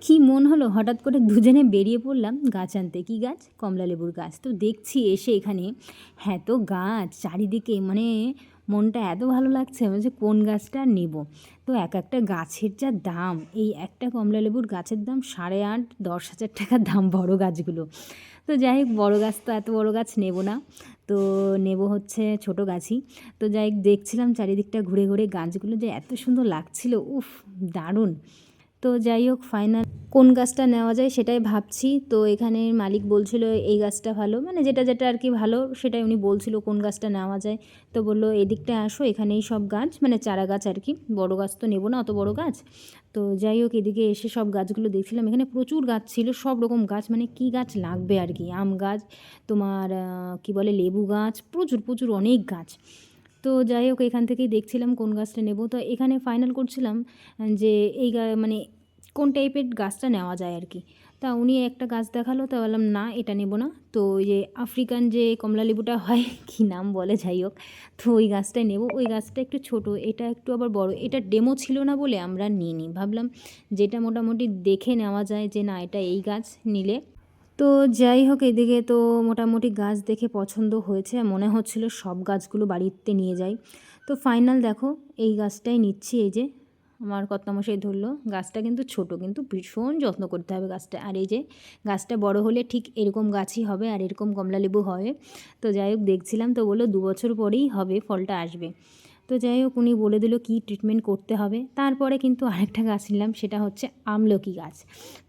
কি মন হলো হঠাৎ করে দুজনে বেরিয়ে পড়লাম গাছ আনতে। কী গাছ? কমলালেবুর গাছ। তো দেখছি এসে এখানে এত গাছ চারিদিকে, মানে মনটা এত ভালো লাগছে যে কোন গাছটা নেব। তো এক একটা গাছের যা দাম, এই একটা কমলালেবুর গাছের দাম 8,500-10,000 টাকার দাম বড় গাছগুলো। তো যাই হোক, বড় গাছ তো এত বড় গাছ নেব না, তো নেব হচ্ছে ছোট গাছই। তো যাই হোক, দেখছিলাম চারিদিকটা ঘুরে ঘুরে গাছগুলো যে এত সুন্দর লাগছিল, উফ দারুণ। তো যাই হোক, ফাইনাল কোন গাছটা নেওয়া যায় সেটাই ভাবছি। তো এখানের মালিক বলছিল এই গাছটা ভালো, মানে যেটা যেটা আর কি ভালো সেটাই উনি বলছিল কোন গাছটা নেওয়া যায়। তো বললো এদিকটায় আসো, এখানেই সব গাছ, মানে চারা গাছ আর কি, বড় গাছ তো নেব না, অত বড় গাছ। তো যাই হোক, এদিকে এসে সব গাছগুলো দেখছিলাম, এখানে প্রচুর গাছ ছিল, সব রকম গাছ, মানে কি গাছ লাগবে আর কি, আম গাছ, তোমার কি বলে লেবু গাছ, প্রচুর প্রচুর অনেক গাছ। তো যাই হোক, এখান থেকেই দেখছিলাম কোন গাছটা নেব। তো এখানে ফাইনাল করছিলাম যে এই মানে কোন টাইপের গাছটা নেওয়া যায় আর কি। তা উনি একটা গাছ দেখালো, তা বললাম না এটা নেব না। তো ওই যে আফ্রিকান যে কমলা লেবুটা হয়, কী নাম বলে, যাই হোক, তো ওই গাছটাই নেব। ওই গাছটা একটু ছোট, এটা একটু আবার বড়। এটা ডেমো ছিল না বলে আমরা নিইনি, ভাবলাম যেটা মোটামুটি দেখে নেওয়া যায় যে না এটা এই গাছ নিলে। তো যাই হোক, এদিকে তো মোটামুটি গাছ দেখে পছন্দ হয়েছে, মনে হচ্ছিল সব গাছগুলো বাড়িতে নিয়ে যাই। তো ফাইনাল দেখো, এই গাছটাই নিচ্ছি। এই যে আমার কর্তামশাই ধরলো, গাছটা কিন্তু ছোট, কিন্তু ভীষণ যত্ন করতে হবে গাছটা। আর এই যে গাছটা বড় হলে ঠিক এরকম গাছই হবে আর এরকম কমলালেবু হবে। তো যাই হোক, দেখছিলাম, তো বললো 2 বছর পরেই হবে, ফলটা আসবে। তো যাই হোক, উনি বলে দিল কী ট্রিটমেন্ট করতে হবে। তারপরে কিন্তু আরেকটা গাছ নিলাম, সেটা হচ্ছে আমলকি গাছ।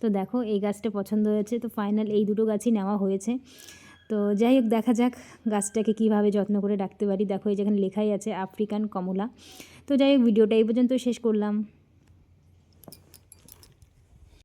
তো দেখো এই গাছটা পছন্দ হয়েছে, তো ফাইনাল এই দুটো গাছই নেওয়া হয়েছে। তো যাই হোক, দেখা যাক গাছটাকে কীভাবে যত্ন করে রাখতে পারি। দেখো এই যেখানে লেখাই আছে আফ্রিকান কমলা। তো যাই হোক, ভিডিওটা এই পর্যন্ত শেষ করলাম।